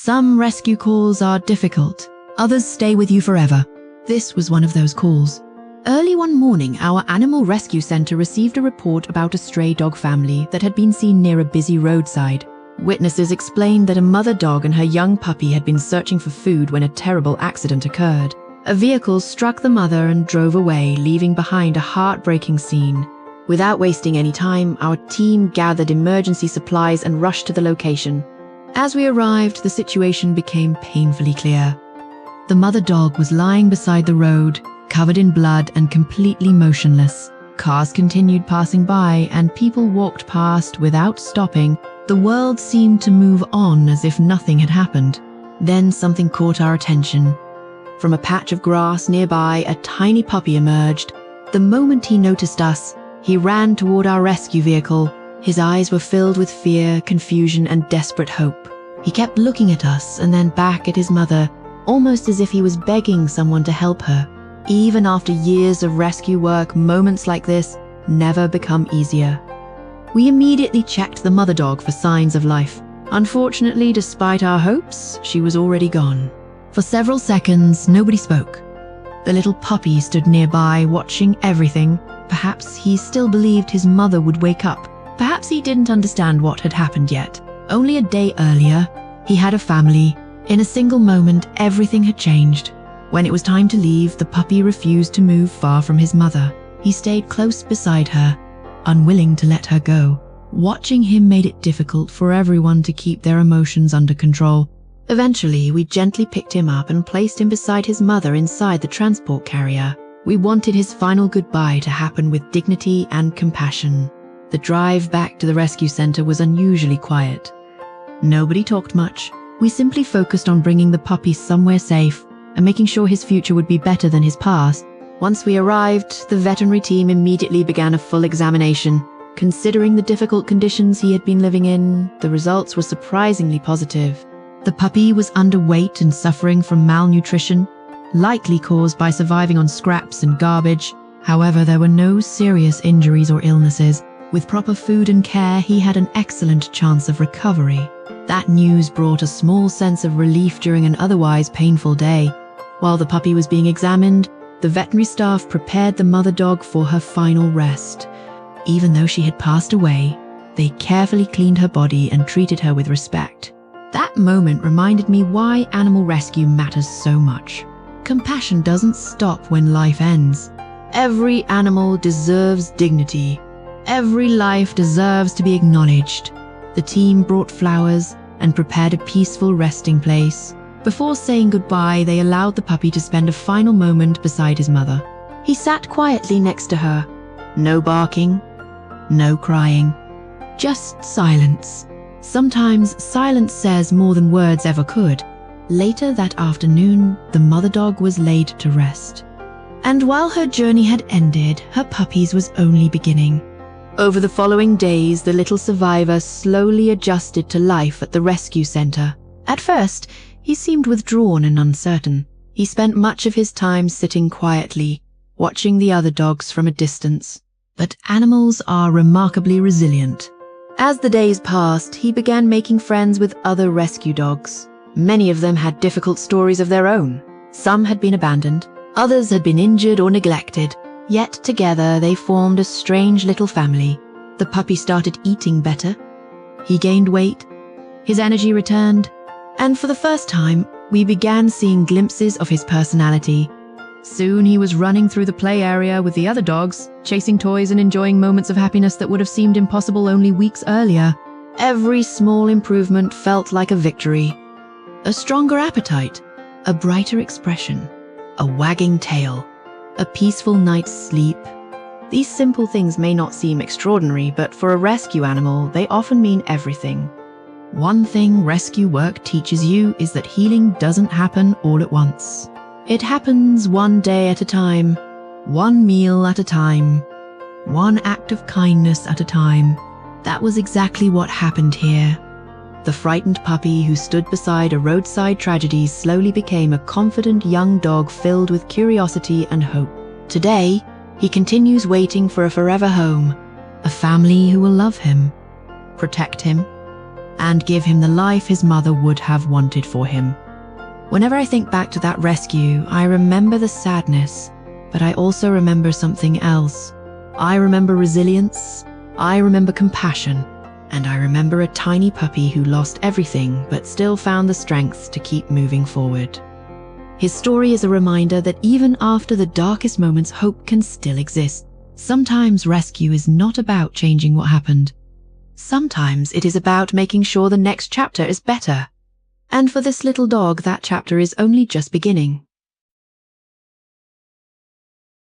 Some rescue calls are difficult, others stay with you forever. This was one of those calls. Early one morning, our animal rescue center received a report about a stray dog family that had been seen near a busy roadside. Witnesses explained that a mother dog and her young puppy had been searching for food when a terrible accident occurred. A vehicle struck the mother and drove away, leaving behind a heartbreaking scene. Without wasting any time, our team gathered emergency supplies and rushed to the location. As we arrived, the situation became painfully clear. The mother dog was lying beside the road, covered in blood and completely motionless. Cars continued passing by and people walked past without stopping. The world seemed to move on as if nothing had happened. Then something caught our attention. From a patch of grass nearby, a tiny puppy emerged. The moment he noticed us, he ran toward our rescue vehicle. His eyes were filled with fear, confusion, and desperate hope. He kept looking at us and then back at his mother, almost as if he was begging someone to help her. Even after years of rescue work, moments like this never become easier. We immediately checked the mother dog for signs of life. Unfortunately, despite our hopes, she was already gone. For several seconds, nobody spoke. The little puppy stood nearby, watching everything. Perhaps he still believed his mother would wake up. Perhaps he didn't understand what had happened yet. Only a day earlier, he had a family. In a single moment, everything had changed. When it was time to leave, the puppy refused to move far from his mother. He stayed close beside her, unwilling to let her go. Watching him made it difficult for everyone to keep their emotions under control. Eventually, we gently picked him up and placed him beside his mother inside the transport carrier. We wanted his final goodbye to happen with dignity and compassion. The drive back to the rescue center was unusually quiet. Nobody talked much. We simply focused on bringing the puppy somewhere safe and making sure his future would be better than his past. Once we arrived, the veterinary team immediately began a full examination. Considering the difficult conditions he had been living in, the results were surprisingly positive. The puppy was underweight and suffering from malnutrition, likely caused by surviving on scraps and garbage. However, there were no serious injuries or illnesses. With proper food and care, he had an excellent chance of recovery. That news brought a small sense of relief during an otherwise painful day. While the puppy was being examined, the veterinary staff prepared the mother dog for her final rest. Even though she had passed away, they carefully cleaned her body and treated her with respect. That moment reminded me why animal rescue matters so much. Compassion doesn't stop when life ends. Every animal deserves dignity. Every life deserves to be acknowledged. The team brought flowers and prepared a peaceful resting place. Before saying goodbye, they allowed the puppy to spend a final moment beside his mother. He sat quietly next to her. No barking, no crying, just silence. Sometimes silence says more than words ever could. Later that afternoon, the mother dog was laid to rest. And while her journey had ended, her puppy's was only beginning. Over the following days, the little survivor slowly adjusted to life at the rescue center. At first, he seemed withdrawn and uncertain. He spent much of his time sitting quietly, watching the other dogs from a distance. But animals are remarkably resilient. As the days passed, he began making friends with other rescue dogs. Many of them had difficult stories of their own. Some had been abandoned, others had been injured or neglected. Yet together they formed a strange little family. The puppy started eating better. He gained weight. His energy returned. And for the first time, we began seeing glimpses of his personality. Soon he was running through the play area with the other dogs, chasing toys and enjoying moments of happiness that would have seemed impossible only weeks earlier. Every small improvement felt like a victory. A stronger appetite, a brighter expression, a wagging tail, a peaceful night's sleep. These simple things may not seem extraordinary, but for a rescue animal, they often mean everything. One thing rescue work teaches you is that healing doesn't happen all at once. It happens one day at a time, one meal at a time, one act of kindness at a time. That was exactly what happened here. The frightened puppy who stood beside a roadside tragedy slowly became a confident young dog filled with curiosity and hope. Today, he continues waiting for a forever home, a family who will love him, protect him, and give him the life his mother would have wanted for him. Whenever I think back to that rescue, I remember the sadness, but I also remember something else. I remember resilience, I remember compassion, and I remember a tiny puppy who lost everything but still found the strength to keep moving forward. His story is a reminder that even after the darkest moments, hope can still exist. Sometimes rescue is not about changing what happened. Sometimes it is about making sure the next chapter is better. And for this little dog, that chapter is only just beginning.